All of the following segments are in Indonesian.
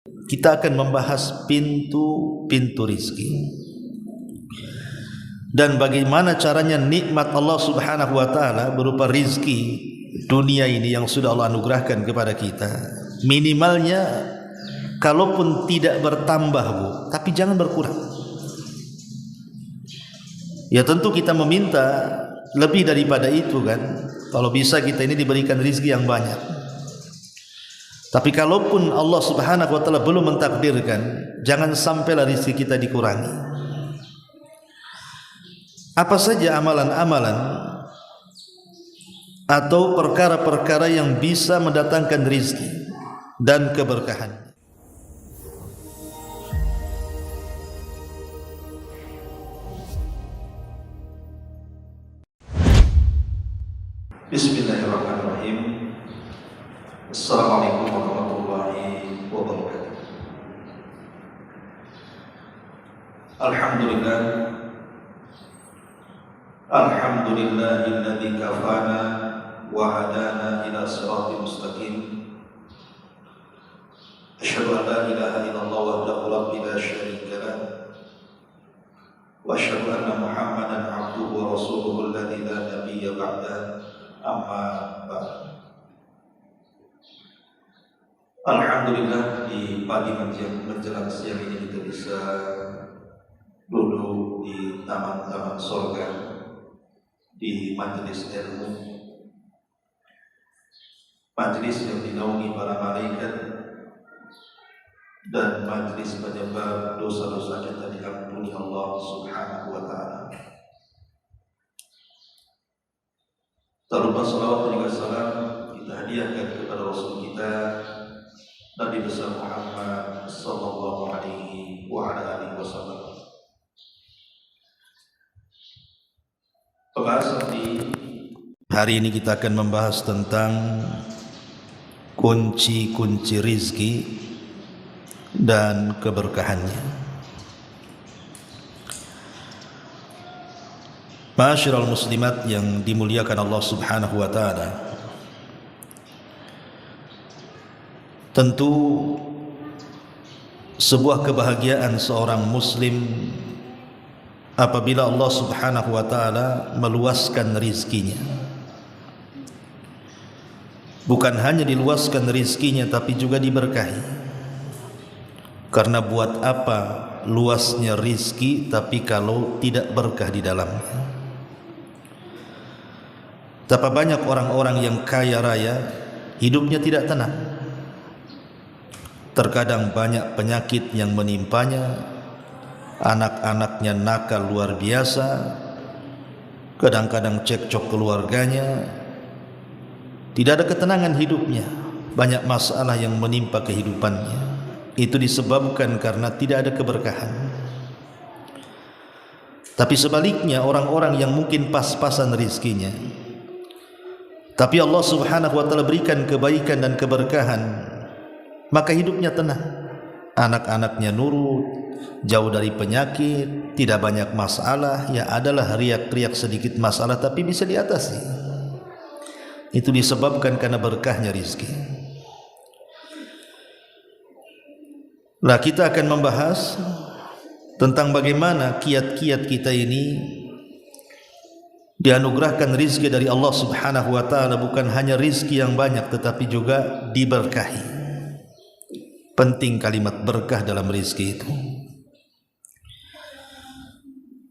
kita akan membahas pintu-pintu rizki dan bagaimana caranya nikmat Allah Subhanahu wa taala berupa rizki dunia ini yang sudah Allah anugerahkan kepada kita. Minimalnya kalaupun tidak bertambah, Bu, tapi jangan berkurang. Ya tentu kita meminta lebih daripada itu kan. Kalau bisa kita ini diberikan rizki yang banyak. Tapi kalaupun Allah Subhanahu wa taala belum mentakdirkan, jangan sampailah rizki kita dikurangi. Apa saja amalan-amalan atau perkara-perkara yang bisa mendatangkan rizki dan keberkahan. Bismillahirrahmanirrahim. Assalamualaikum warahmatullahi wabarakatuh. Alhamdulillah, alhamdulillahilladzi kafana wa hadana ila siratal mustaqim. Asyhadu an la ilaha illallah wahdahu la syarika lah wa asyhadu anna Muhammadan abduhu wa rasuluhu alladzi la nabiyya ba'da. Amma ba'd. Alhamdulillah, di pagi menjelang siang ini kita bisa duduk di taman-taman surga, di majelis ilmu, majelis yang dinaungi para malaikat, dan majelis penyebab dosa-dosa kita diampuni Allah Subhanahu wa taala. Tak lupa salawat dan juga salam kita hadiahkan kepada Rasul kita Nabi besar Muhammad sallallahu alaihi wa ala alihi wasallam. Pembahasan di hari ini kita akan membahas tentang kunci-kunci rizki dan keberkahannya. Ma'asyiral muslimat yang dimuliakan Allah Subhanahu wa taala. Tentu sebuah kebahagiaan seorang muslim apabila Allah Subhanahu wa taala meluaskan rizkinya. Bukan hanya diluaskan rizkinya tapi juga diberkahi. Karena buat apa luasnya rizki tapi kalau tidak berkah di dalamnya? Betapa banyak orang-orang yang kaya raya hidupnya tidak tenang. Terkadang banyak penyakit yang menimpanya, anak-anaknya nakal luar biasa, kadang-kadang cekcok keluarganya, tidak ada ketenangan hidupnya, banyak masalah yang menimpa kehidupannya. Itu disebabkan karena tidak ada keberkahan. Tapi sebaliknya orang-orang yang mungkin pas-pasan rizkinya, tapi Allah Subhanahu wa taala berikan kebaikan dan keberkahan, maka hidupnya tenang. Anak-anaknya nurut, jauh dari penyakit, tidak banyak masalah. Ya adalah riak-riak sedikit masalah tapi bisa diatasi. Itu disebabkan karena berkahnya rizki. Nah, kita akan membahas tentang bagaimana kiat-kiat kita ini dianugerahkan rizki dari Allah Subhanahu wa taala, bukan hanya rizki yang banyak tetapi juga diberkahi. Penting kalimat berkah dalam rizki itu.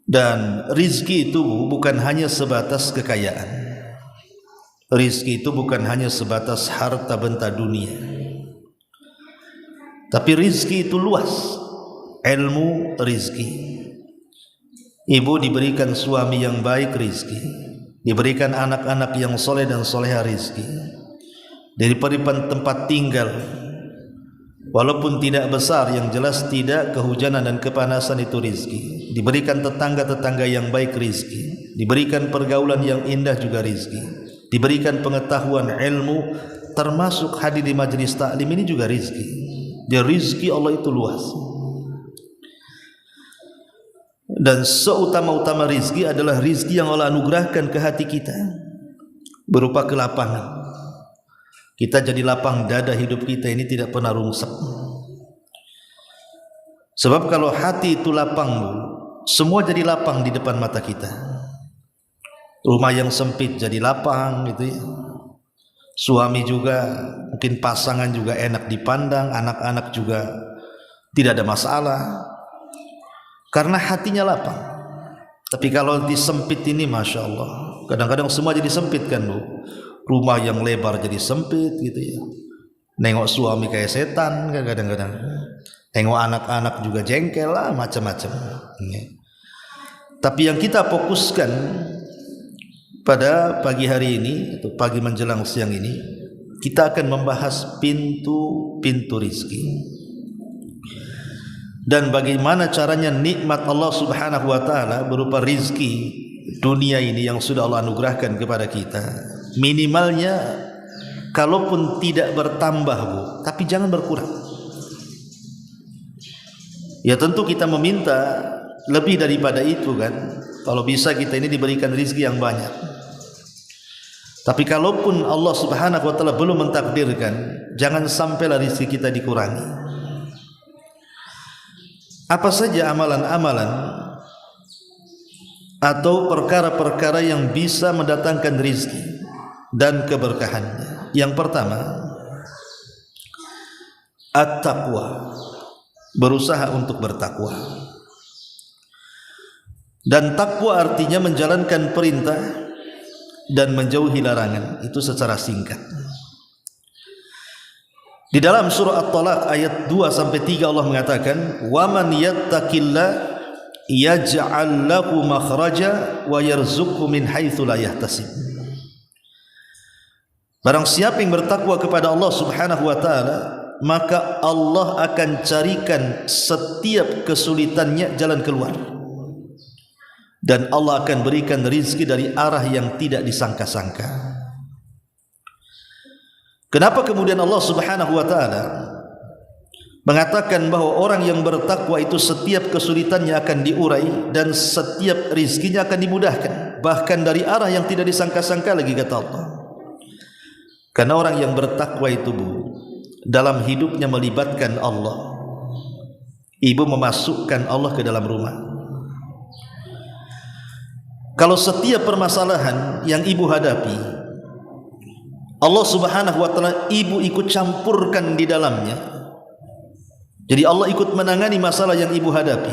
Dan rizki itu bukan hanya sebatas kekayaan. Rizki itu bukan hanya sebatas harta benda dunia. Tapi rizki itu luas. Ilmu rizki. Ibu diberikan suami yang baik, rizki. Diberikan anak-anak yang soleh dan soleha, rizki. Diberikan tempat tinggal, walaupun tidak besar, yang jelas tidak kehujanan dan kepanasan, itu rizki. Diberikan tetangga-tetangga yang baik, rizki. Diberikan pergaulan yang indah juga rizki. Diberikan pengetahuan ilmu, termasuk hadir di majelis taklim ini juga rizki. Dia rizki Allah itu luas. Dan seutama-utama rizki adalah rizki yang Allah anugerahkan ke hati kita berupa kelapangan. Kita jadi lapang dada, hidup kita ini tidak pernah rungsek. Sebab kalau hati itu lapang, semua jadi lapang di depan mata kita. Rumah yang sempit jadi lapang gitu ya. Suami juga, mungkin pasangan juga enak dipandang, anak-anak juga tidak ada masalah karena hatinya lapang. Tapi kalau disempit ini, Masya Allah, kadang-kadang semua jadi sempit kan Bu. Rumah yang lebar jadi sempit gitu ya. Nengok suami kayak setan kan kadang-kadang. Nengok anak-anak juga jengkel lah, macam-macam. Tapi yang kita fokuskan pada pagi hari ini atau pagi menjelang siang ini, kita akan membahas pintu-pintu rizki dan bagaimana caranya nikmat Allah Subhanahu wa taala berupa rizki dunia ini yang sudah Allah anugerahkan kepada kita. Minimalnya kalaupun tidak bertambah Bu, tapi jangan berkurang. Ya tentu kita meminta lebih daripada itu kan. Kalau bisa kita ini diberikan rizki yang banyak. Tapi kalaupun Allah Subhanahu wa taala belum mentakdirkan, jangan sampailah rizki kita dikurangi. Apa saja amalan-amalan atau perkara-perkara yang bisa mendatangkan rizki dan keberkahannya? Yang pertama, at-taqwa, berusaha untuk bertakwa. Dan takwa artinya menjalankan perintah dan menjauhi larangan. Itu secara singkat. Di dalam surah At-Talaq ayat 2-3 Allah mengatakan, "Wa man yattaqillah yaj'al lahu makhraja wa yarzuqhu min haitsu la yahtasib." Barang siapa yang bertakwa kepada Allah Subhanahu wa taala, maka Allah akan carikan setiap kesulitannya jalan keluar. Dan Allah akan berikan rizki dari arah yang tidak disangka-sangka. Kenapa kemudian Allah Subhanahu wa taala mengatakan bahwa orang yang bertakwa itu setiap kesulitannya akan diurai dan setiap rizkinya akan dimudahkan, bahkan dari arah yang tidak disangka-sangka lagi, kata Allah. Karena orang yang bertakwa itu Bu, dalam hidupnya melibatkan Allah. Ibu memasukkan Allah ke dalam rumah. Kalau setiap permasalahan yang ibu hadapi, Allah Subhanahu wa taala ibu ikut campurkan di dalamnya. Jadi Allah ikut menangani masalah yang ibu hadapi,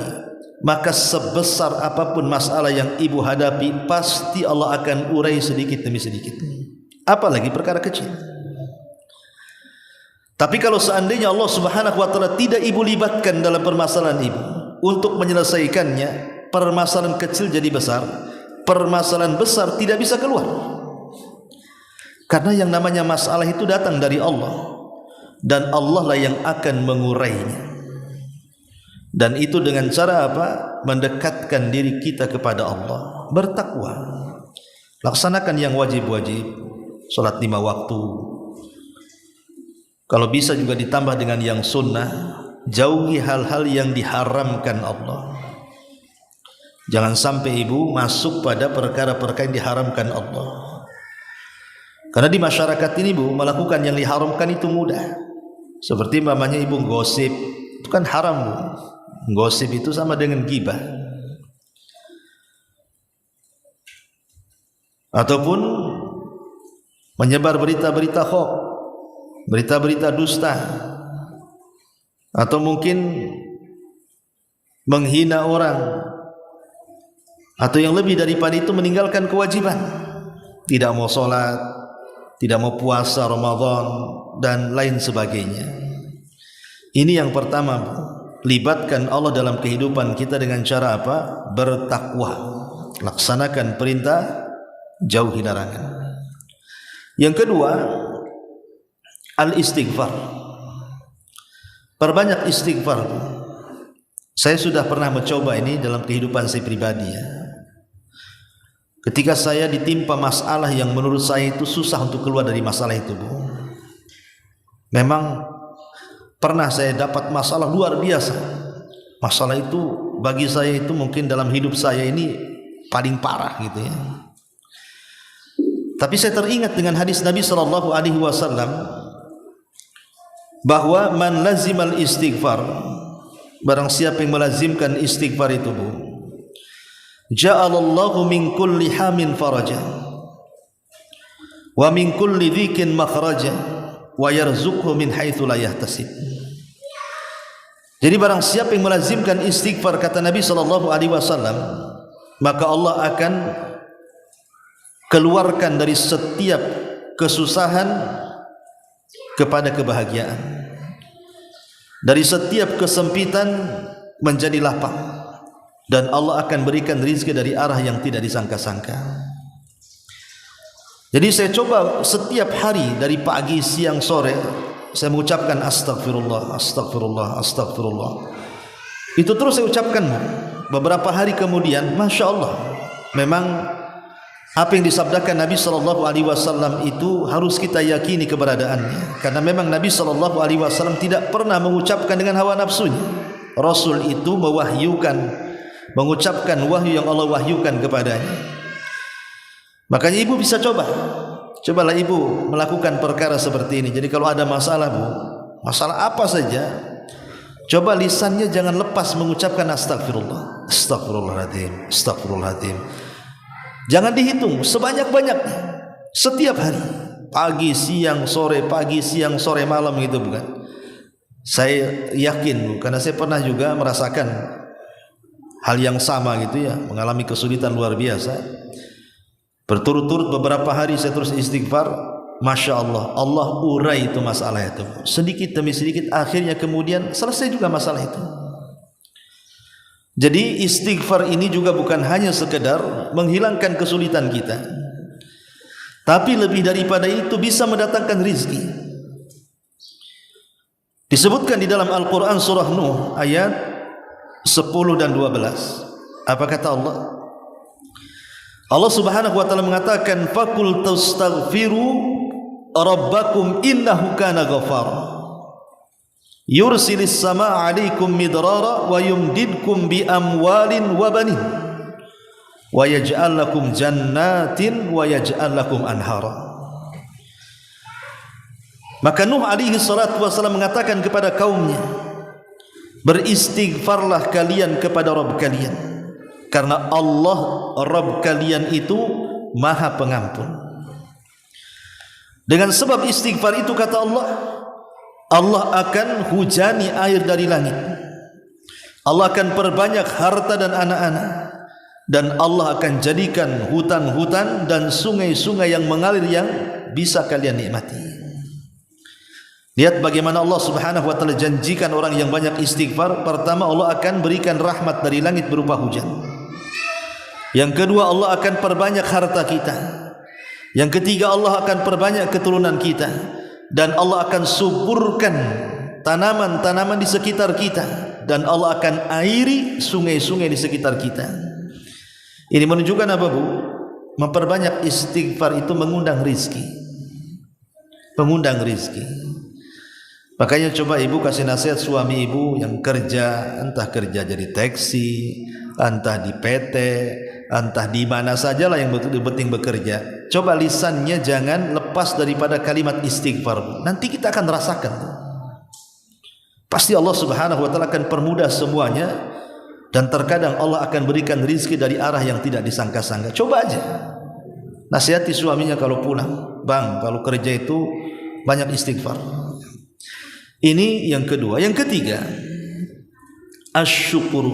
maka sebesar apapun masalah yang ibu hadapi, pasti Allah akan urai sedikit demi sedikit. Apalagi perkara kecil. Tapi kalau seandainya Allah Subhanahu wa taala tidak ibu libatkan dalam permasalahan ibu untuk menyelesaikannya, permasalahan kecil jadi besar, permasalahan besar tidak bisa keluar. Karena yang namanya masalah itu datang dari Allah, dan Allah lah yang akan mengurainya. Dan itu dengan cara apa? Mendekatkan diri kita kepada Allah, bertakwa, laksanakan yang wajib-wajib, salat 5 waktu. Kalau bisa juga ditambah dengan yang sunnah, jauhi hal-hal yang diharamkan Allah. Jangan sampai ibu masuk pada perkara-perkara yang diharamkan Allah. Karena di masyarakat ini Bu, melakukan yang diharamkan itu mudah. Seperti mamanya ibu gosip, itu kan haram Bu. Gosip itu sama dengan ghibah. Ataupun menyebar berita-berita hoax, berita-berita dusta, atau mungkin menghina orang, atau yang lebih daripada itu meninggalkan kewajiban, tidak mau sholat, tidak mau puasa Ramadan dan lain sebagainya. Ini yang pertama, libatkan Allah dalam kehidupan kita dengan cara apa? Bertakwa, laksanakan perintah, jauhi larangan. Yang kedua, al-istighfar, perbanyak istighfar. Saya sudah pernah mencoba ini dalam kehidupan saya pribadi ya. Ketika saya ditimpa masalah yang menurut saya itu susah untuk keluar dari masalah itu Bu. Memang pernah saya dapat masalah luar biasa. Masalah itu bagi saya itu mungkin dalam hidup saya ini paling parah gitu ya. Tapi saya teringat dengan hadis Nabi SAW bahwa man lazimal istighfar barang siapa yang melazimkan istighfar itu, Bu, ja'alallahu min kulli hamin faraja wa min kulli dhikin makhraja wa yarzuqhu min haitsu la yahtasib. Jadi barang siapa yang melazimkan istighfar, kata Nabi SAW, maka Allah akan keluarkan dari setiap kesusahan kepada kebahagiaan, dari setiap kesempitan menjadi lapang, dan Allah akan berikan rezeki dari arah yang tidak disangka-sangka. Jadi saya coba setiap hari dari pagi, siang, sore saya mengucapkan astagfirullah, astagfirullah, astagfirullah. Itu terus saya ucapkan. Beberapa hari kemudian, Masya Allah, memang apa yang disabdakan Nabi SAW itu harus kita yakini keberadaannya. Karena memang Nabi SAW tidak pernah mengucapkan dengan hawa nafsunya. Rasul itu mengucapkan wahyu yang Allah wahyukan kepadanya. Makanya ibu bisa cobalah ibu melakukan perkara seperti ini. Jadi kalau ada masalah, Bu, masalah apa saja, coba lisannya jangan lepas mengucapkan astagfirullah, astagfirullahaladzim, astagfirullahaladzim. Jangan dihitung, sebanyak-banyaknya setiap hari, pagi, siang, sore, pagi, siang, sore, malam, gitu, bukan? Saya yakin, Bu, karena saya pernah juga merasakan hal yang sama gitu ya, mengalami kesulitan luar biasa. Berturut-turut beberapa hari saya terus istighfar, Masya Allah, Allah urai itu masalah itu, sedikit demi sedikit, akhirnya kemudian selesai juga masalah itu. Jadi istighfar ini juga bukan hanya sekedar menghilangkan kesulitan kita, tapi lebih daripada itu bisa mendatangkan rizki. Disebutkan di dalam Al-Quran surah Nuh ayat 10 dan 12. Apa kata Allah? Allah Subhanahu wa taala mengatakan, faqul tastaghfiru rabbakum innahu kana ghafara yursilis samaa 'alaikum midrara wa yumdidkum bi amwalin wa banin wa yaj'al lakum jannatin wa yaj'al lakum anhara. Maka Nuh alaihi salatu wasallam mengatakan kepada kaumnya, beristighfarlah kalian kepada Rabb kalian, karena Allah Rabb kalian itu Maha Pengampun. Dengan sebab istighfar itu, kata Allah, Allah akan hujani air dari langit, Allah akan perbanyak harta dan anak-anak, dan Allah akan jadikan hutan-hutan dan sungai-sungai yang mengalir yang bisa kalian nikmati. Lihat bagaimana Allah Subhanahu wa taala janjikan orang yang banyak istighfar. Pertama, Allah akan berikan rahmat dari langit berupa hujan. Yang kedua, Allah akan perbanyak harta kita. Yang ketiga, Allah akan perbanyak keturunan kita, dan Allah akan suburkan tanaman-tanaman di sekitar kita, dan Allah akan airi sungai-sungai di sekitar kita. Ini menunjukkan apa, Bu? Memperbanyak istighfar itu mengundang rizki, mengundang rizki. Makanya coba ibu kasih nasihat suami ibu yang kerja, entah kerja jadi taksi, entah di PT, entah di mana sajalah yang betul-betul bekerja. Coba lisannya jangan lepas daripada kalimat istighfar. Nanti kita akan rasakan. Pasti Allah Subhanahu wa taala akan permudah semuanya, dan terkadang Allah akan berikan rizki dari arah yang tidak disangka-sangka. Coba aja nasihati suaminya kalau pulang, bang, kalau kerja itu banyak istighfar. Ini yang kedua. Yang ketiga, asyukur,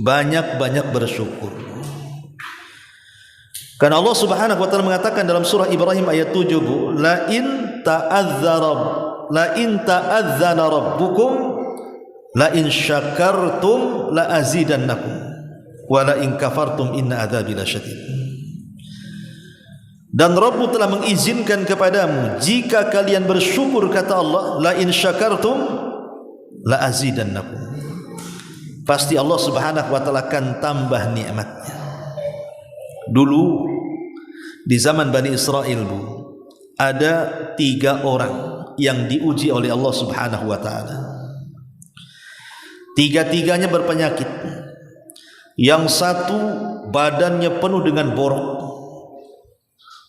banyak-banyak bersyukur. Karena Allah Subhanahu wa taala mengatakan dalam surah Ibrahim ayat 7, Bu, la in ta'adzana rabbukum la in syakartum la azidannakum wa la in kafartum inna adzabi lasyadid. Dan Rabbmu telah mengizinkan kepadamu jika kalian bersyukur, kata Allah, la in syakartum la azidannakum. Pasti Allah Subhanahu wa taala akan tambah nikmatnya. Dulu di zaman Bani Israel, Bu, ada 3 orang yang diuji oleh Allah Subhanahu wa taala. Tiga-tiganya berpenyakit. Yang satu badannya penuh dengan borok,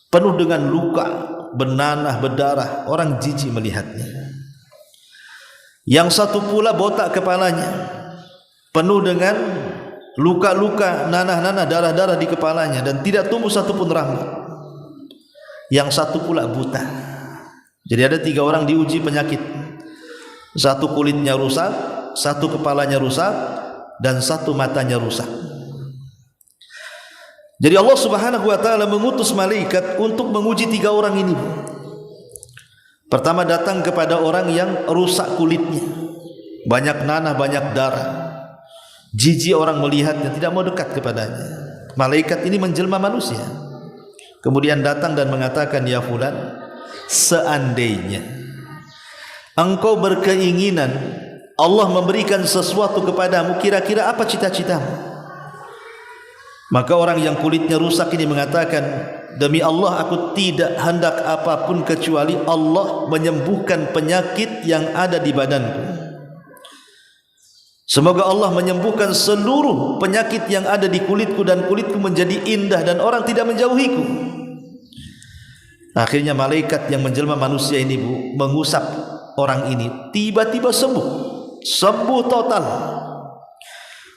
penuh dengan luka, benanah, berdarah, orang jijik melihatnya. Yang satu pula botak kepalanya, penuh dengan luka-luka, nanah-nanah, darah-darah di kepalanya, dan tidak tumbuh satupun rambut. Yang satu pula buta. Jadi ada 3 orang diuji penyakit. Satu kulitnya rusak, satu kepalanya rusak, dan satu matanya rusak. Jadi Allah Subhanahu wa taala mengutus malaikat untuk menguji 3 orang ini. Pertama datang kepada orang yang rusak kulitnya, banyak nanah, banyak darah. Jijik orang melihatnya, tidak mau dekat kepadanya. Malaikat ini menjelma manusia. Kemudian datang dan mengatakan, ya fulan, seandainya engkau berkeinginan Allah memberikan sesuatu kepadamu, kira-kira apa cita-citamu? Maka orang yang kulitnya rusak ini mengatakan, demi Allah aku tidak hendak apapun kecuali Allah menyembuhkan penyakit yang ada di badanku. Semoga Allah menyembuhkan seluruh penyakit yang ada di kulitku dan kulitku menjadi indah dan orang tidak menjauhiku. Akhirnya malaikat yang menjelma manusia ini mengusap orang ini, tiba-tiba sembuh total.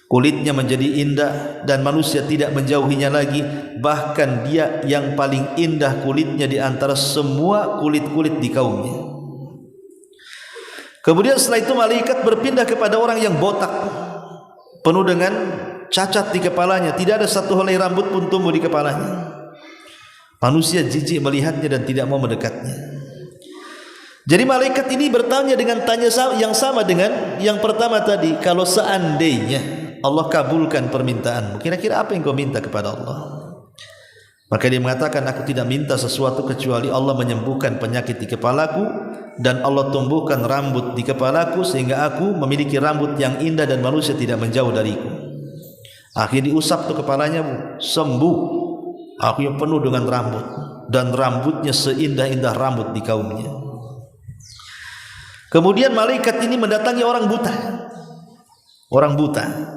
Kulitnya menjadi indah dan manusia tidak menjauhinya lagi. Bahkan dia yang paling indah kulitnya di antara semua kulit-kulit di kaumnya. Kemudian setelah itu malaikat berpindah kepada orang yang botak, penuh dengan cacat di kepalanya, tidak ada satu helai rambut pun tumbuh di kepalanya. Manusia jijik melihatnya dan tidak mau mendekatnya. Jadi malaikat ini bertanya dengan tanya yang sama dengan yang pertama tadi, kalau seandainya Allah kabulkan permintaanmu, kira-kira apa yang kau minta kepada Allah? Maka dia mengatakan, aku tidak minta sesuatu kecuali Allah menyembuhkan penyakit di kepalaku dan Allah tumbuhkan rambut di kepalaku sehingga aku memiliki rambut yang indah dan manusia tidak menjauh dariku. Akhirnya diusap tuh kepalanya, sembuh. Akhirnya penuh dengan rambut dan rambutnya seindah-indah rambut di kaumnya. Kemudian malaikat ini mendatangi orang buta. Orang buta.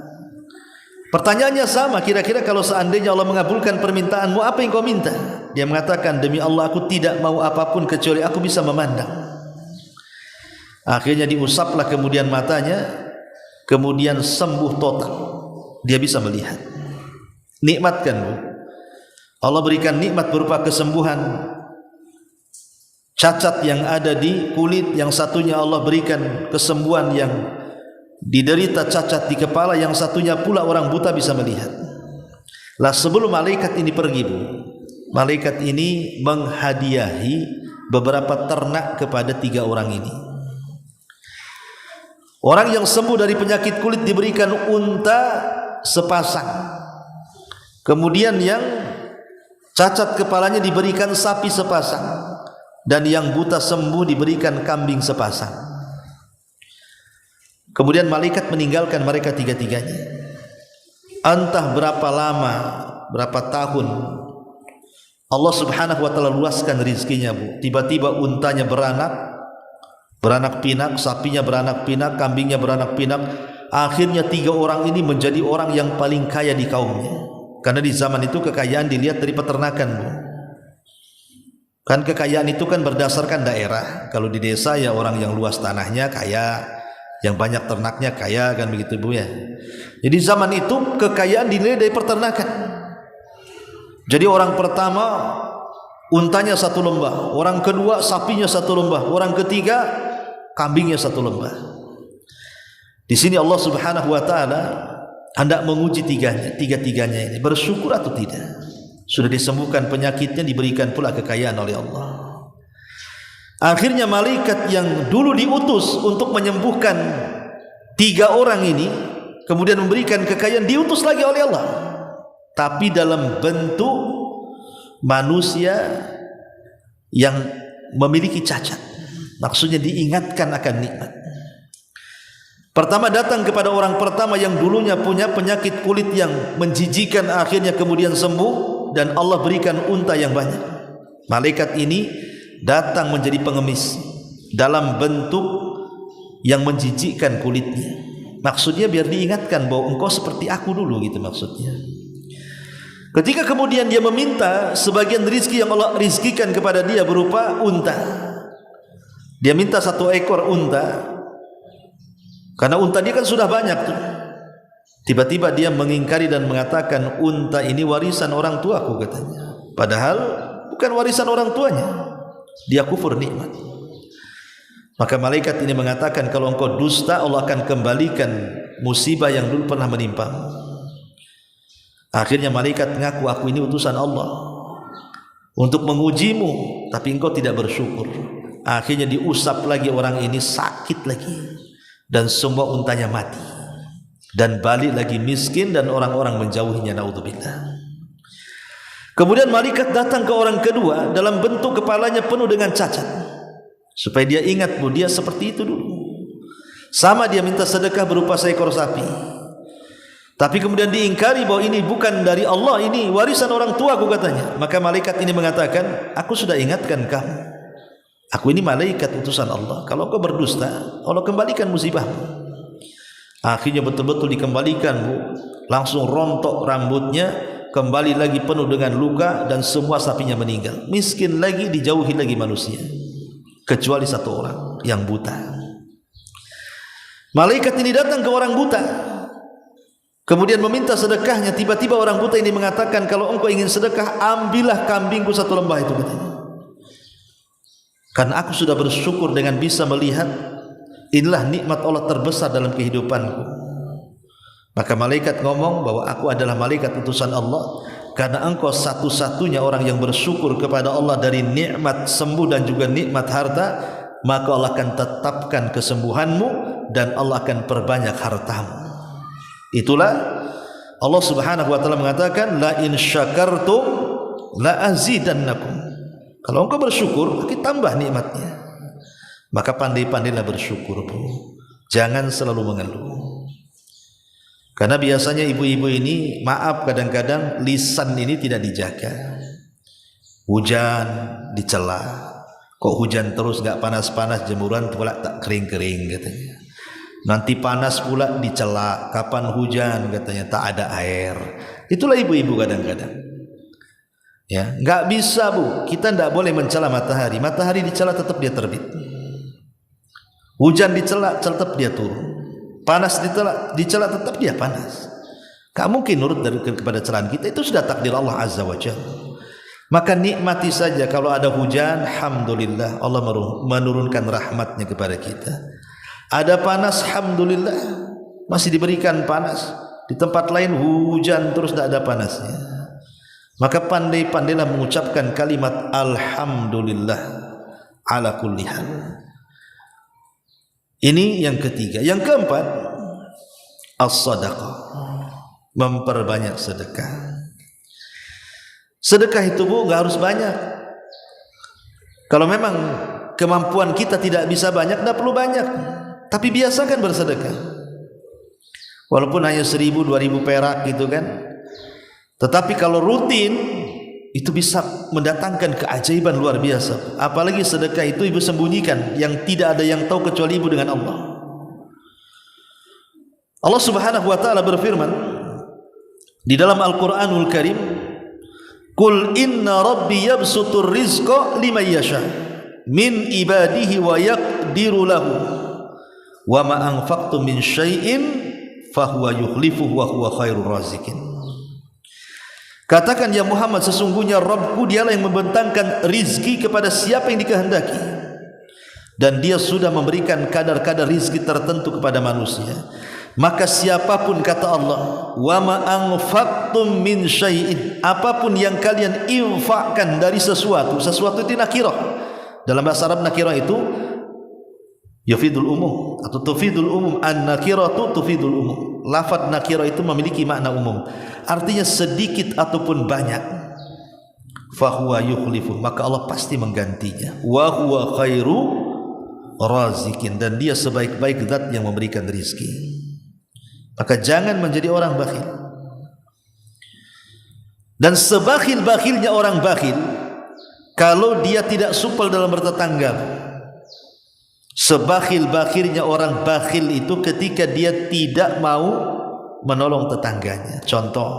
Pertanyaannya sama, kira-kira kalau seandainya Allah mengabulkan permintaanmu, apa yang kau minta? Dia mengatakan, demi Allah aku tidak mau apapun kecuali aku bisa memandang. Akhirnya diusaplah kemudian matanya, kemudian sembuh total. Dia bisa melihat. Nikmatkan, Bu. Allah berikan nikmat berupa kesembuhan cacat yang ada di kulit, yang satunya Allah berikan kesembuhan yang diderita cacat di kepala, yang satunya pula orang buta bisa melihat. Lah sebelum malaikat ini pergi, Bu, malaikat ini menghadiahi beberapa ternak kepada 3 orang ini. Orang yang sembuh dari penyakit kulit diberikan unta sepasang. Kemudian yang cacat kepalanya diberikan sapi sepasang. Dan yang buta sembuh diberikan kambing sepasang. Kemudian malaikat meninggalkan mereka 3-tiganya. Entah berapa lama, berapa tahun Allah Subhanahu wa taala luaskan rizkinya, Bu. Tiba-tiba untanya beranak pinak, sapinya beranak pinak, kambingnya beranak pinak. Akhirnya 3 orang ini menjadi orang yang paling kaya di kaumnya. Karena di zaman itu kekayaan dilihat dari peternakan, Bu. Kan kekayaan itu kan berdasarkan daerah. Kalau di desa ya orang yang luas tanahnya kaya, yang banyak ternaknya kaya, kan begitu, Bu ya. Jadi zaman itu kekayaan dinilai dari peternakan. Jadi orang pertama untanya 1 lembah, orang kedua sapinya 1 lembah, orang ketiga kambingnya 1 lembah. Di sini Allah Subhanahu wa taala hendak menguji tiga-tiganya ini bersyukur atau tidak. Sudah disembuhkan penyakitnya, diberikan pula kekayaan oleh Allah. Akhirnya malaikat yang dulu diutus untuk menyembuhkan 3 orang ini, kemudian memberikan kekayaan, diutus lagi oleh Allah, tapi dalam bentuk manusia yang memiliki cacat. Maksudnya diingatkan akan nikmat. Pertama datang kepada orang pertama yang dulunya punya penyakit kulit yang menjijikan, akhirnya kemudian sembuh dan Allah berikan unta yang banyak. Malaikat ini datang menjadi pengemis dalam bentuk yang menjijikkan kulitnya. Maksudnya biar diingatkan bahwa engkau seperti aku dulu, gitu maksudnya. Ketika kemudian dia meminta sebagian rizki yang Allah rizkikan kepada dia berupa unta, dia minta 1 ekor unta, karena unta dia kan sudah banyak tuh. Tiba-tiba dia mengingkari dan mengatakan unta ini warisan orang tuaku katanya. Padahal bukan warisan orang tuanya. Dia kufur nikmat. Maka malaikat ini mengatakan kalau engkau dusta Allah akan kembalikan musibah yang dulu pernah menimpa. Akhirnya malaikat mengaku aku ini utusan Allah untuk mengujimu, tapi engkau tidak bersyukur. Akhirnya diusap lagi orang ini, sakit lagi, dan semua untanya mati, dan balik lagi miskin dan orang-orang menjauhinya. Naudzubillah. Kemudian malaikat datang ke orang kedua dalam bentuk kepalanya penuh dengan cacat, supaya dia ingat bahwa dia seperti itu dulu. Sama dia minta sedekah berupa seekor sapi, tapi kemudian diingkari bahwa ini bukan dari Allah, ini warisan orang tuaku katanya. Maka malaikat ini mengatakan, aku sudah ingatkan kamu, aku ini malaikat utusan Allah. Kalau kau berdusta, Allah kembalikan musibahmu. Akhirnya betul-betul dikembalikan, Bu. Langsung rontok rambutnya, kembali lagi penuh dengan luka, dan semua sapinya meninggal. Miskin lagi, dijauhi lagi manusia, kecuali satu orang yang buta. Malaikat ini datang ke orang buta, kemudian meminta sedekahnya. Tiba-tiba orang buta ini mengatakan, kalau engkau ingin sedekah, ambillah kambingku satu lembah itu katanya. Karena aku sudah bersyukur dengan bisa melihat, inilah nikmat Allah terbesar dalam kehidupanku. Maka malaikat ngomong bahwa aku adalah malaikat utusan Allah, karena engkau satu-satunya orang yang bersyukur kepada Allah dari nikmat sembuh dan juga nikmat harta, maka Allah akan tetapkan kesembuhanmu dan Allah akan perbanyak hartamu. Itulah Allah Subhanahu wa taala mengatakan, la in syakartum la azidannakum. Kalau engkau bersyukur, kita tambah nikmatnya. Maka pandai-pandailah bersyukur, Bu. Jangan selalu mengeluh. Karena biasanya ibu-ibu ini, maaf, kadang-kadang lisan ini tidak dijaga. Hujan dicela. Kok hujan terus, gak panas-panas, jemuran pula tak kering-kering katanya. Nanti panas pula dicela, kapan hujan katanya, tak ada air. Itulah ibu-ibu kadang-kadang. Ya, nggak bisa, Bu. Kita tidak boleh mencela matahari. Matahari dicela tetap dia terbit. Hujan dicela tetap dia turun. Panas dicela tetap dia panas. Gak mungkin nurut kepada celaan kita. Itu sudah takdir Allah Azza wa Jalla. Maka nikmati saja. Kalau ada hujan, alhamdulillah, Allah menurunkan rahmatnya kepada kita. Ada panas, alhamdulillah, masih diberikan panas. Di tempat lain hujan terus tidak ada panasnya. Maka pandai-pandailah mengucapkan kalimat alhamdulillah ala kulli hal. Ini yang ketiga. Yang keempat, as-sadaqah, memperbanyak sedekah. Sedekah itu, Bu, gak harus banyak. Kalau memang kemampuan kita tidak bisa banyak, tidak perlu banyak, tapi biasakan bersedekah. Walaupun hanya 1.000, 2.000 perak gitu kan. Tetapi kalau rutin, itu bisa mendatangkan keajaiban luar biasa. Apalagi sedekah itu ibu sembunyikan, yang tidak ada yang tahu kecuali ibu dengan Allah. Allah Subhanahu wa taala berfirman di dalam Al-Qur'anul Karim, "Qul inna rabbi yabsutur rizqa liman yasha min ibadihi wa yaqdiru lahu wa ma anfaqtum min syai'in fahuwa yukhlifuhu wa huwa khairur raziqin." Katakan, ya Muhammad, sesungguhnya Rabbku dialah yang membentangkan rizki kepada siapa yang dikehendaki, dan dia sudah memberikan kadar-kadar rizki tertentu kepada manusia. Maka siapapun, kata Allah, wa ma anfaqtum min syai'in, apapun yang kalian infakkan dari sesuatu. Sesuatu itu nakirah. Dalam bahasa Arab nakirah itu yufidul umum atau tufidul umum. An-nakiratu tufidul umum. Lafaz nakirah itu memiliki makna umum, artinya sedikit ataupun banyak. Fahuwa yukhlifu, maka Allah pasti menggantinya. Wa huwa khairu razikin, dan dia sebaik-baik zat yang memberikan rizki. Maka jangan menjadi orang bakhil. Dan sebakhil-bakhilnya orang bakhil, kalau dia tidak supel dalam bertetangga. Sebakhil-bakhilnya orang bakhil itu ketika dia tidak mau menolong tetangganya. Contoh,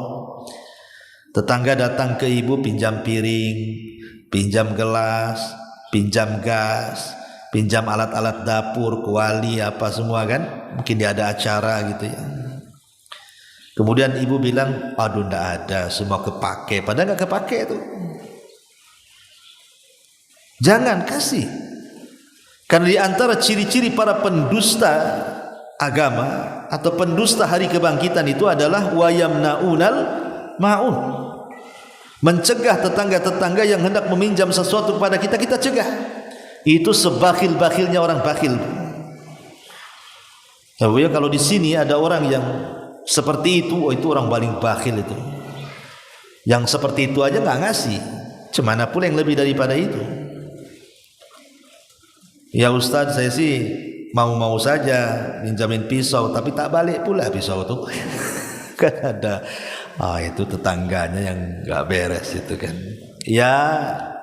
tetangga datang ke ibu pinjam piring, pinjam gelas, pinjam gas, pinjam alat-alat dapur, kuali, apa semua kan. Mungkin dia ada acara gitu ya. Kemudian ibu bilang, aduh ndak ada, semua kepake. Padahal nggak kepake itu. Jangan kasih. Karena di antara ciri-ciri para pendusta agama atau pendusta hari kebangkitan itu adalah wayamnaunal maun. Mencegah tetangga-tetangga yang hendak meminjam sesuatu kepada kita, kita cegah. Itu sebakhil-bakhilnya orang bakhil. Ya, kalau di sini ada orang yang seperti itu, oh itu orang paling bakhil itu. Yang seperti itu aja nggak ngasih, cemana pula yang lebih daripada itu. Ya Ustadz, saya sih mau-mau saja minjamin pisau, tapi tak balik pula pisau itu. Kan ada, itu tetangganya yang nggak beres itu kan. Ya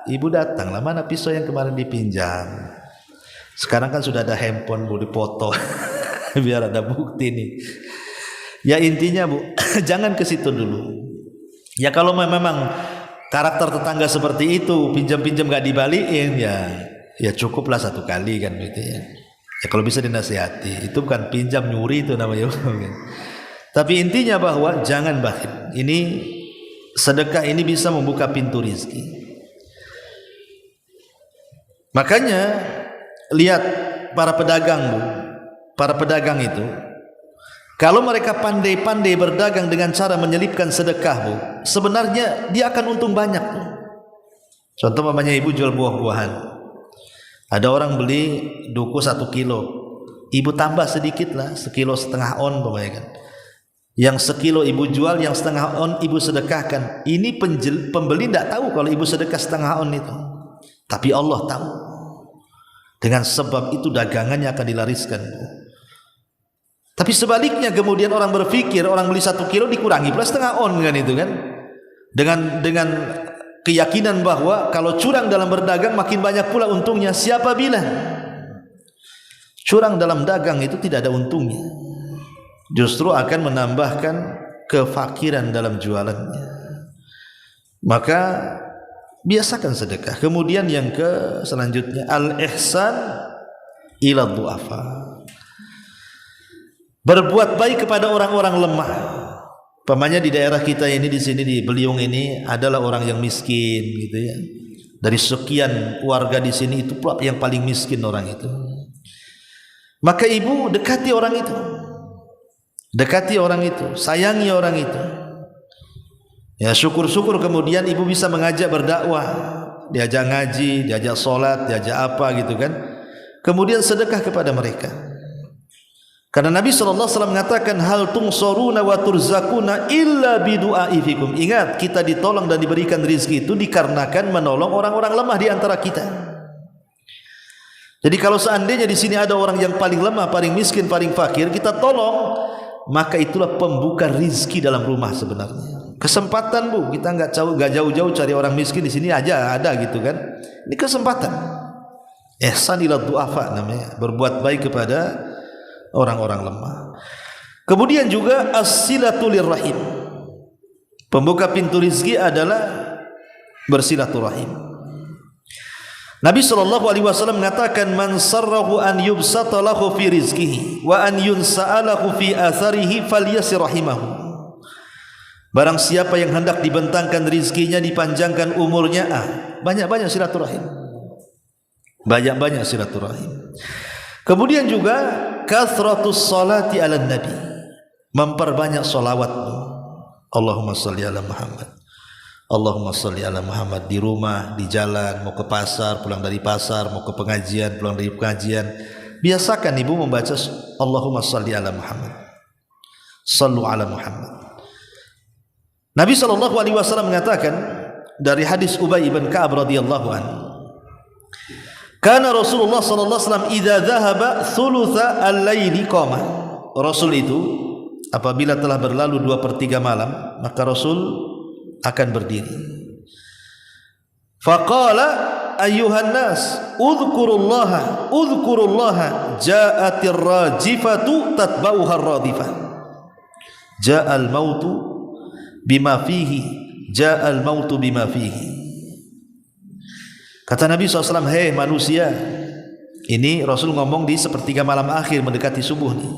ibu datanglah, mana pisau yang kemarin dipinjam. Sekarang kan sudah ada handphone, Bu, dipoto. Biar ada bukti nih. Ya intinya Bu, jangan ke situ dulu. Ya kalau memang karakter tetangga seperti itu, pinjam-pinjam gak dibalikin, ya cukuplah satu kali kan gitu ya. Ya kalau bisa dinasihati, itu bukan pinjam nyuri itu namanya. Tapi intinya bahwa jangan bakhil. Ini sedekah ini bisa membuka pintu rizki. Makanya lihat para pedagang Bu, para pedagang itu, kalau mereka pandai-pandai berdagang dengan cara menyelipkan sedekah Bu, sebenarnya dia akan untung banyak Bu. Contoh mamanya ibu jual buah-buahan, ada orang beli duku 1 kilo, ibu tambah sedikit lah, 1,5 kilo on pokoknya kan. Yang 1 kilo ibu jual, yang 1/2 on ibu sedekahkan. Ini pembeli tidak tahu kalau ibu sedekah 1/2 on itu, tapi Allah tahu. Dengan sebab itu dagangannya akan dilariskan Bu. Tapi sebaliknya kemudian orang berpikir, orang beli 1 kilo dikurangi plus 1/2 on kan itu kan, dengan keyakinan bahwa kalau curang dalam berdagang makin banyak pula untungnya. Siapa bilang curang dalam dagang itu tidak ada untungnya, justru akan menambahkan kefakiran dalam jualannya. Maka biasakan sedekah. Kemudian yang selanjutnya al-ihsan ila du'afa, berbuat baik kepada orang-orang lemah. Pamannya di daerah kita ini, di sini di Beliung ini adalah orang yang miskin gitu ya. Dari sekian warga di sini itu yang paling miskin orang itu. Maka ibu dekati orang itu. Dekati orang itu, sayangi orang itu. Ya syukur-syukur kemudian ibu bisa mengajak berdakwah, diajak ngaji, diajak sholat, diajak apa gitu kan. Kemudian sedekah kepada mereka. Karena Nabi SAW mengatakan hal tungsoruna wa turzakuna illa bidu'ai fikum. Ingat, kita ditolong dan diberikan rizki itu dikarenakan menolong orang-orang lemah di antara kita. Jadi kalau seandainya di sini ada orang yang paling lemah, paling miskin, paling fakir, kita tolong, maka itulah pembuka rizki dalam rumah sebenarnya. Kesempatan Bu, kita nggak jauh-jauh cari orang miskin, di sini aja ada gitu kan. Ini kesempatan. Ihsan ila du'afa namanya, berbuat baik kepada orang-orang lemah. Kemudian juga as-silatul rahim, pembuka pintu rizki adalah bersilaturahim. Nabi SAW mengatakan man sarrahu an yubsata lahu fi rizkihi wa an yunsa'alahu fi atharihi falyasir rahimahu. Barang siapa yang hendak dibentangkan rizkinya, dipanjangkan umurnya, banyak-banyak silaturahim. Banyak-banyak silaturahim. Kemudian juga kathratus salati ala nabi, memperbanyak salawat. Allahumma salli ala Muhammad, Allahumma salli ala Muhammad. Di rumah, di jalan, mau ke pasar, pulang dari pasar, mau ke pengajian, pulang dari pengajian, biasakan ibu membaca Allahumma salli ala Muhammad, sallu ala Muhammad. Nabi SAW mengatakan dari hadis Ubay bin Ka'ab radhiyallahu anhu, karena Rasulullah SAW idza dhahaba thulutha al-laili qama. Rasul itu apabila telah berlalu 2/3 malam, maka Rasul akan berdiri. Faqala ayyuhan nas udhkurullaha ja'atir rajifatu tatba'uha ar-radifah, ja'al mautu bima fihi, ja'al mautu bima fihi. Kata Nabi SAW, hei manusia, ini Rasul ngomong di 1/3 malam akhir mendekati subuh nih.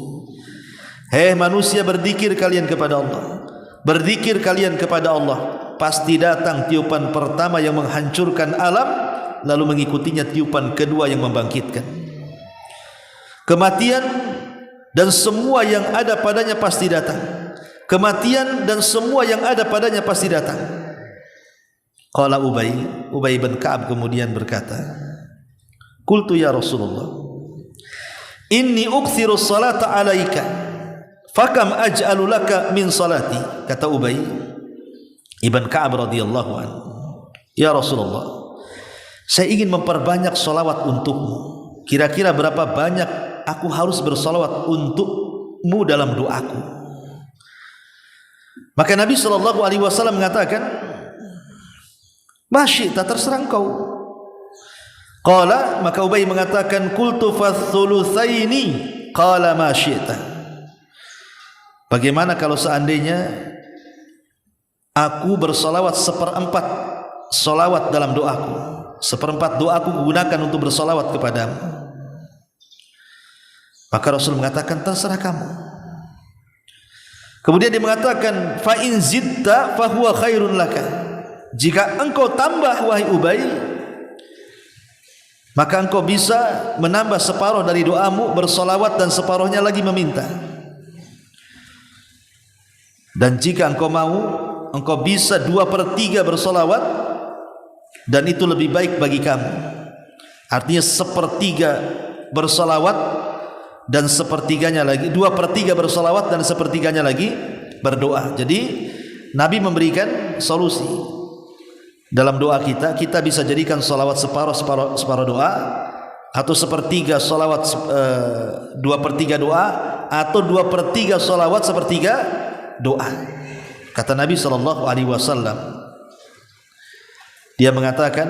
Hei manusia, berzikir kalian kepada Allah. Berzikir kalian kepada Allah. Pasti datang tiupan pertama yang menghancurkan alam, lalu mengikutinya tiupan kedua yang membangkitkan. Kematian dan semua yang ada padanya pasti datang. Kematian dan semua yang ada padanya pasti datang. Qala Ubay bin Ka'ab kemudian berkata, Qultu ya Rasulullah, inni ukthiru salata alaika, fakam aj'alu laka min salati. Kata Ubay ibn Ka'ab radhiyallahu anhu, ya Rasulullah, saya ingin memperbanyak salawat untukmu. Kira-kira berapa banyak aku harus bersalawat untukmu dalam doaku? Maka Nabi SAW mengatakan, Masyi'ta, terserah engkau. Qala, maka Ubay mengatakan, Qultu fathulutsaini. Qala masyi'ta. Bagaimana kalau seandainya aku bersalawat seperempat salawat dalam doaku, seperempat doaku gunakan untuk bersalawat kepadamu? Maka Rasul mengatakan, terserah kamu. Kemudian dia mengatakan, fa in zidta fa huwa khairun laka. Jika engkau tambah wahai Ubay, maka engkau bisa menambah separuh dari doamu bersolawat dan separuhnya lagi meminta. Dan jika engkau mau, engkau bisa 2/3 bersolawat, dan itu lebih baik bagi kamu. Artinya 1/3 bersolawat dan 1/3-nya lagi, 2/3 bersolawat dan 1/3-nya lagi berdoa. Jadi Nabi memberikan solusi. Dalam doa kita bisa jadikan salawat separuh doa, atau 1/3 salawat 2/3 doa, atau 2/3 salawat 1/3 doa. Kata Nabi SAW, dia mengatakan,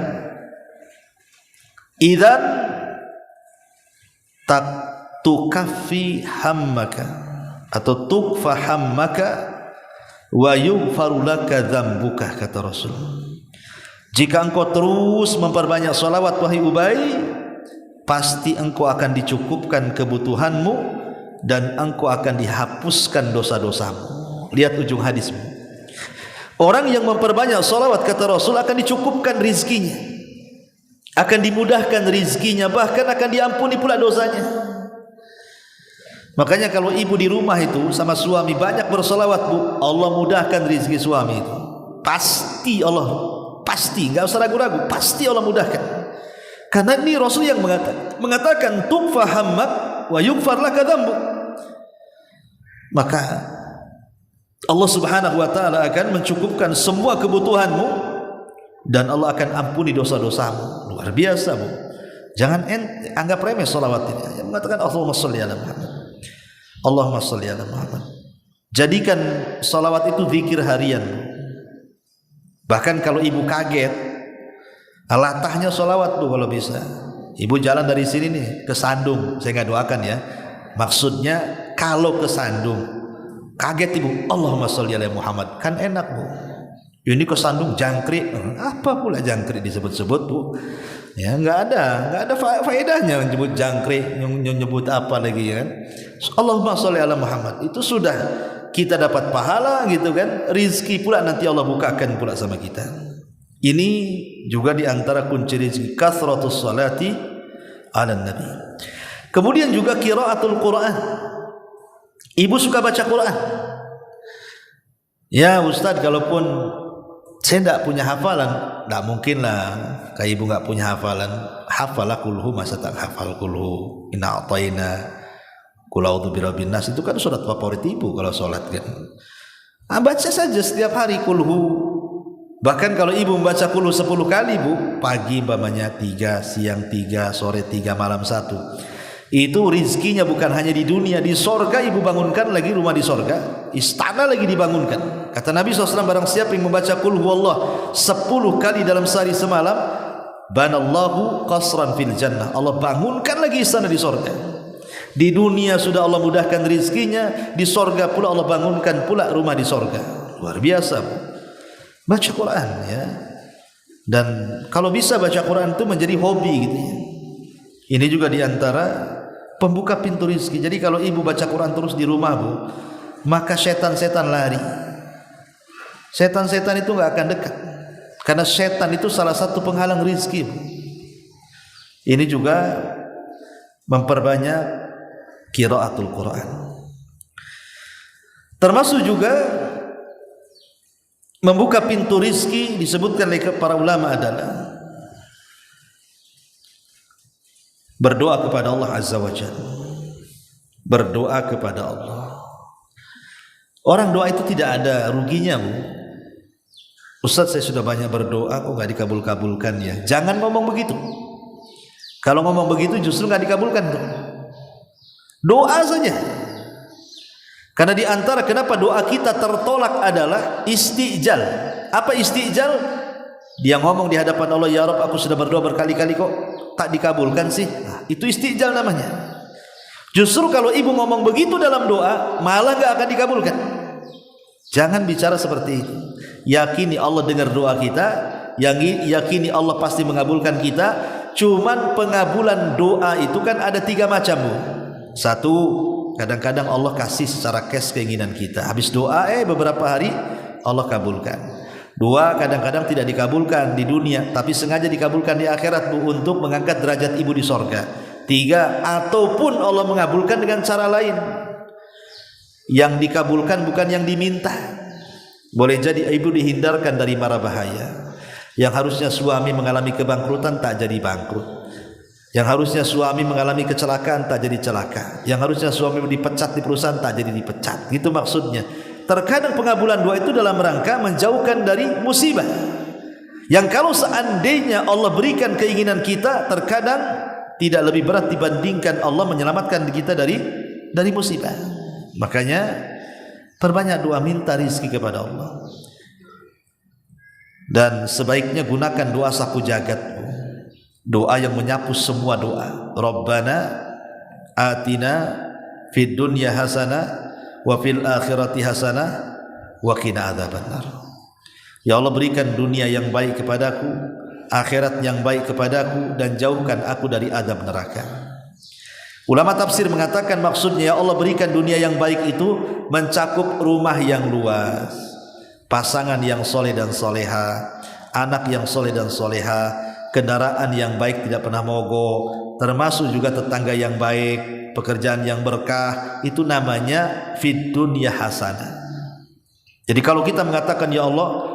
idzan tak tukaffi hammaka, atau tukfa hammaka wa yughfaru laka dzambuka, kata Rasul. Jika engkau terus memperbanyak salawat wahai Ubay, pasti engkau akan dicukupkan kebutuhanmu dan engkau akan dihapuskan dosa-dosamu. Lihat ujung hadismu. Orang yang memperbanyak salawat, kata Rasul, akan dicukupkan rizkinya, akan dimudahkan rizkinya, bahkan akan diampuni pula dosanya. Makanya kalau ibu di rumah itu sama suami banyak bersalawat, bu, Allah mudahkan rizki suami itu. Pasti Allah, pasti, enggak usah ragu-ragu, pasti Allah mudahkan. Karena ini Rasul yang mengatakan tukfa hammak wa yughfar laka dzambuk. Maka Allah Subhanahu wa taala akan mencukupkan semua kebutuhanmu dan Allah akan ampuni dosa-dosamu. Luar biasa, Bu. Jangan anggap remeh salawat ini. Yang mengatakan Allahumma shalli ala Muhammad. Allahumma shalli ala Muhammad. Jadikan salawat itu zikir harian. Bahkan kalau ibu kaget, latahnya sholawat tuh kalau bisa. Ibu jalan dari sini nih ke Sandung, saya nggak doakan ya. Maksudnya kalau ke Sandung, kaget ibu, Allahumma sholli ala Muhammad, kan enak, Bu. Ini ke Sandung jangkrik, apa pula jangkrik disebut-sebut, Bu? Ya nggak ada faedahnya menyebut jangkrik, menyebut apa lagi ya kan? Allahumma sholli ala Muhammad, itu sudah kita dapat pahala gitu kan, rizki pula nanti Allah bukakan pula sama kita. Ini juga diantara kunci rizki, kasratus salati ala nabi. Kemudian juga qiraatul Quran. Ibu suka baca Quran. Ya Ustaz, kalaupun saya tidak punya hafalan, tidak mungkin lah kayak ibu nggak punya hafalan. Hafalah kulhu, masa tak hafal kulhu, inna a'tayna, Qul a'udzu birabbin nas, itu kan surat favorit ibu kalau sholat kan. Baca saja setiap hari kulhu. Bahkan kalau ibu membaca kulhu 10 kali, Bu, pagi umpamanya 3, siang 3, sore 3, malam 1. Itu rizkinya bukan hanya di dunia, di sorga ibu bangunkan lagi rumah di sorga, istana lagi dibangunkan. Kata Nabi SAW, barang siapa yang membaca qul huwallah 10 kali dalam sehari semalam, banallahu qasran fil jannah, Allah bangunkan lagi istana di sorga. Di dunia sudah Allah mudahkan rizkinya, di sorga pula Allah bangunkan pula rumah di sorga. Luar biasa, Bu. Baca Quran ya. Dan kalau bisa baca Quran itu menjadi hobi gitu ya. Ini juga diantara pembuka pintu rizki. Jadi kalau ibu baca Quran terus di rumah, Bu, maka setan-setan lari. Setan-setan itu nggak akan dekat, karena setan itu salah satu penghalang rizki. Ini juga memperbanyak qiraatul Quran. Termasuk juga membuka pintu rizki disebutkan oleh para ulama adalah berdoa kepada Allah Azza wa Jalla. Berdoa kepada Allah. Orang doa itu tidak ada ruginya, Bu. Ustaz, saya sudah banyak berdoa kok nggak dikabul-kabulkan ya. Jangan ngomong begitu. Kalau ngomong begitu justru nggak dikabulkan, tuh. Doa saja. Karena di antara kenapa doa kita tertolak adalah istijal. Apa istijal? Dia ngomong di hadapan Allah, ya Rabb, aku sudah berdoa berkali-kali kok tak dikabulkan sih. Nah, itu istijal namanya. Justru kalau ibu ngomong begitu dalam doa, malah nggak akan dikabulkan. Jangan bicara seperti itu. Yakini Allah dengar doa kita, yakini Allah pasti mengabulkan kita. Cuman pengabulan doa itu kan ada 3 macam, Bu. 1, kadang-kadang Allah kasih secara cash keinginan kita. Habis doa beberapa hari Allah kabulkan. 2, kadang-kadang tidak dikabulkan di dunia, tapi sengaja dikabulkan di akhirat, Bu, untuk mengangkat derajat ibu di sorga. 3, ataupun Allah mengabulkan dengan cara lain. Yang dikabulkan bukan yang diminta. Boleh jadi ibu dihindarkan dari mara bahaya. Yang harusnya suami mengalami kebangkrutan tak jadi bangkrut. Yang harusnya suami mengalami kecelakaan tak jadi celaka. Yang harusnya suami dipecat di perusahaan tak jadi dipecat. Gitu maksudnya. Terkadang pengabulan doa itu dalam rangka menjauhkan dari musibah. Yang kalau seandainya Allah berikan keinginan kita, terkadang tidak lebih berat dibandingkan Allah menyelamatkan kita dari musibah. Makanya perbanyak doa minta rizki kepada Allah. Dan sebaiknya gunakan doa sapu jagat, doa yang menyapu semua doa. Rabbana atina fid dunya hasanah wa fil akhirati hasanah wa qina adzabannar. Ya Allah, berikan dunia yang baik kepadaku, akhirat yang baik kepadaku, dan jauhkan aku dari azab neraka. Ulama tafsir mengatakan maksudnya, ya Allah, berikan dunia yang baik itu mencakup rumah yang luas, pasangan yang soleh dan soleha, anak yang soleh dan soleha, kendaraan yang baik tidak pernah mogok, termasuk juga tetangga yang baik, pekerjaan yang berkah. Itu namanya fid dunya hasanah. Jadi kalau kita mengatakan ya Allah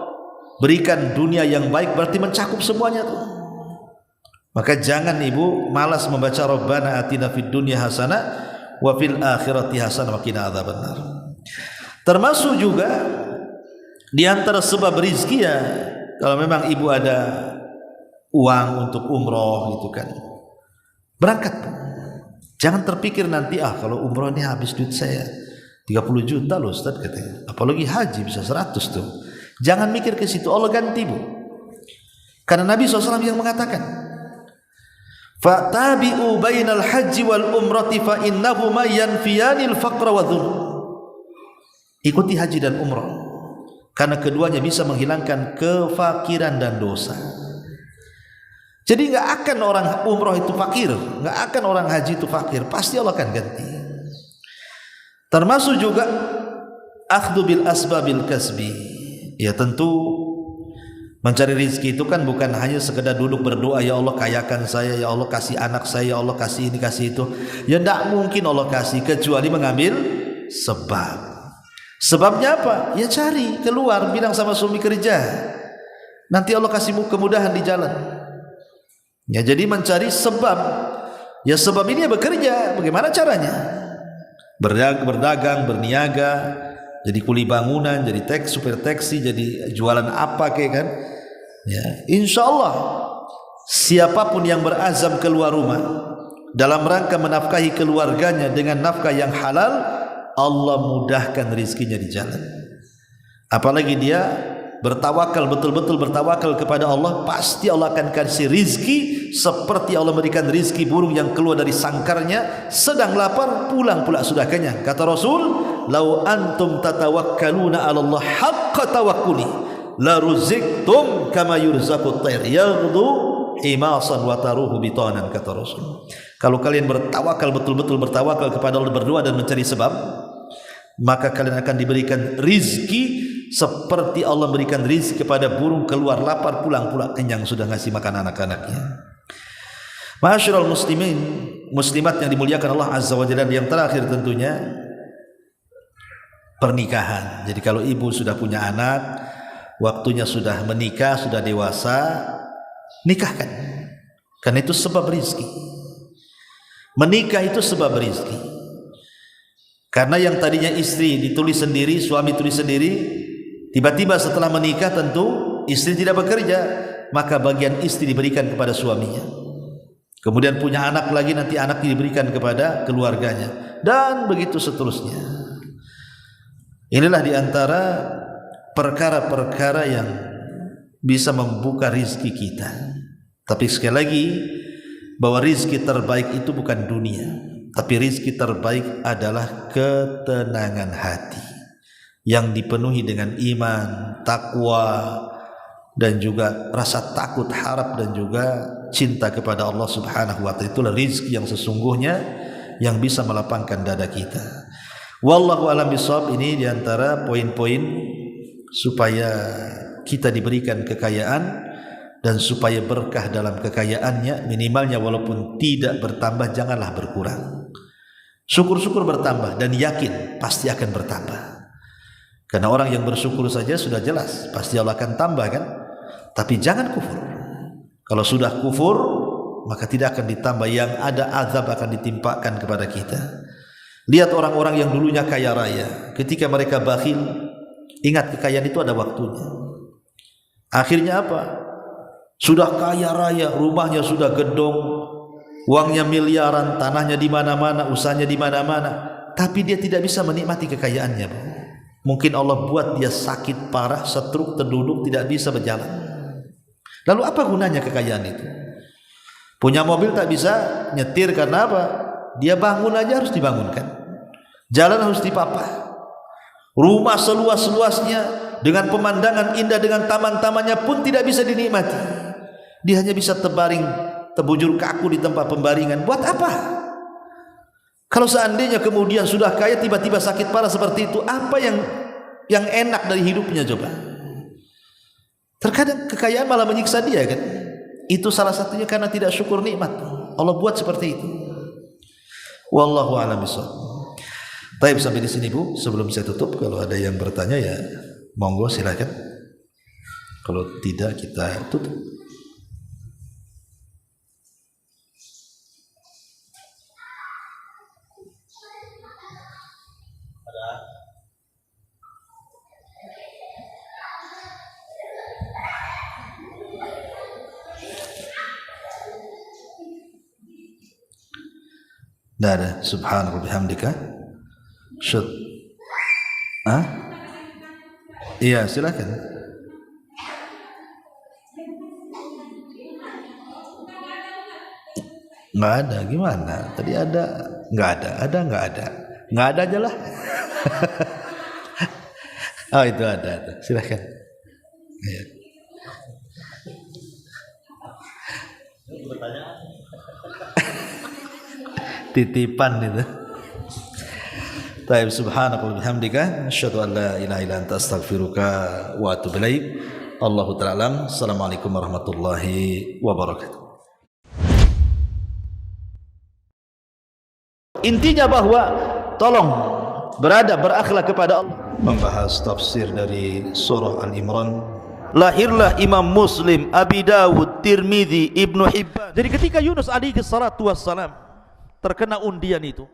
berikan dunia yang baik, berarti mencakup semuanya tuh. Maka jangan ibu malas membaca Rabbana atina fid dunya hasanah wa fil akhirati hasanah wa qina adzabannar. Termasuk juga di antara sebab rizki, ya, kalau memang ibu ada uang untuk umroh gitu kan, berangkat. Jangan terpikir nanti kalau umroh ini habis duit saya 30 juta loh Ustaz katanya. Apalagi haji bisa 100 tuh. Jangan mikir ke situ, Allah ganti, Bu. Karena Nabi SAW yang mengatakan, fatabi'u bainal haji wal umrati fa innahuma yanfiyanil faqra wa dhul. Ikuti haji dan umrah, karena keduanya bisa menghilangkan kefakiran dan dosa. Jadi nggak akan orang umrah itu fakir, nggak akan orang haji itu fakir, pasti Allah akan ganti. Termasuk juga akhdhu bil asbabil kasbi. Ya tentu mencari rezeki itu kan bukan hanya sekedar duduk berdoa, ya Allah kayakan saya, ya Allah kasih anak saya, ya Allah kasih ini kasih itu. Ya tidak mungkin Allah kasih kecuali mengambil sebab. Sebabnya apa? Ya cari keluar, bilang sama suami kerja, nanti Allah kasih kemudahan di jalan. Ya jadi mencari sebab. Ya sebab ini ya bekerja. Bagaimana caranya? Berdagang, berniaga, jadi kuli bangunan, jadi supir taksi, jadi jualan apa kayak kan? Ya, insya Allah siapapun yang berazam keluar rumah dalam rangka menafkahi keluarganya dengan nafkah yang halal, Allah mudahkan rizkinya di jalan. Apalagi dia bertawakal, betul-betul bertawakal kepada Allah, pasti Allah akan kasih rizki seperti Allah memberikan rizki burung yang keluar dari sangkarnya, sedang lapar pulang pula sudah kenyang. Kata Rasul, lau antum tatawakkaluna 'ala Allah haqqa tawakkuli la ruziktum kama yurzaqut tayr yaghdu himasan wa taruhu bitanan, kata Rasul. Kalau kalian bertawakal, betul-betul bertawakal kepada Allah, berdoa dan mencari sebab, maka kalian akan diberikan rizki seperti Allah berikan rizki kepada burung, keluar lapar pulang pula kenyang, sudah ngasih makan anak-anaknya. Ma'asyiral muslimin, muslimat yang dimuliakan Allah Azza wa Jalla, yang terakhir tentunya pernikahan. Jadi kalau ibu sudah punya anak, waktunya sudah menikah, sudah dewasa, nikahkan, karena itu sebab rizki. Menikah itu sebab rizki. Karena yang tadinya istri ditulis sendiri, suami tulis sendiri, tiba-tiba setelah menikah tentu istri tidak bekerja, maka bagian istri diberikan kepada suaminya. Kemudian punya anak lagi, nanti anak diberikan kepada keluarganya, dan begitu seterusnya. Inilah diantara perkara-perkara yang bisa membuka rizki kita. Tapi sekali lagi, bahwa rizki terbaik itu bukan dunia, tapi rizki terbaik adalah ketenangan hati yang dipenuhi dengan iman, takwa, dan juga rasa takut, harap, dan juga cinta kepada Allah Subhanahu wa ta'ala. Itulah rizki yang sesungguhnya yang bisa melapangkan dada kita. Wallahu a'lam bishawab. Ini diantara poin-poin supaya kita diberikan kekayaan, dan supaya berkah dalam kekayaannya, minimalnya walaupun tidak bertambah, janganlah berkurang. Syukur-syukur bertambah, dan yakin pasti akan bertambah. Karena orang yang bersyukur saja sudah jelas pasti Allah akan tambah, kan? Tapi jangan kufur. Kalau sudah kufur, maka tidak akan ditambah, yang ada azab akan ditimpakan kepada kita. Lihat orang-orang yang dulunya kaya raya, ketika mereka bakhil, ingat kekayaan itu ada waktunya. Akhirnya apa? Sudah kaya raya, rumahnya sudah gedong, uangnya miliaran, tanahnya di mana-mana, usahanya di mana-mana, tapi dia tidak bisa menikmati kekayaannya. Mungkin Allah buat dia sakit parah, stroke, terduduk, tidak bisa berjalan. Lalu apa gunanya kekayaan itu? Punya mobil tak bisa nyetir, karena apa? Dia bangun aja harus dibangunkan, jalan harus dipapah, rumah seluas-luasnya dengan pemandangan indah, dengan taman-tamannya pun tidak bisa dinikmati. Dia hanya bisa terbaring, terbujur kaku di tempat pembaringan. Buat apa? Kalau seandainya kemudian sudah kaya, tiba-tiba sakit parah seperti itu, apa yang enak dari hidupnya coba? Terkadang kekayaan malah menyiksa dia, kan? Itu salah satunya karena tidak syukur nikmat. Allah buat seperti itu. Wallahu a'lam bishawab. Baik, sampai di sini Bu. Sebelum saya tutup, kalau ada yang bertanya ya monggo silakan. Kalau tidak kita tutup. Tidak ada. Subhanallah bihamdika. Syut. Iya, silakan. Nggak ada, gimana? Tadi ada, nggak ada, nggak ada aja lah. Oh itu ada. Silakan. Iya. Titipan itu. Taib, subhanallahi bihamdika asyhadu an la ilaha illa anta astaghfiruka wa atubu ilaik. Allahu ta'ala alam. Assalamualaikum warahmatullahi wabarakatuh. Intinya bahwa tolong berakhlak kepada Allah. Membahas tafsir dari surah Al-Imran. Lahirlah Imam Muslim, Abi Dawud, Tirmidzi, Ibnu Hibban. Jadi ketika Yunus alaihi salatu wassalam terkena undian itu,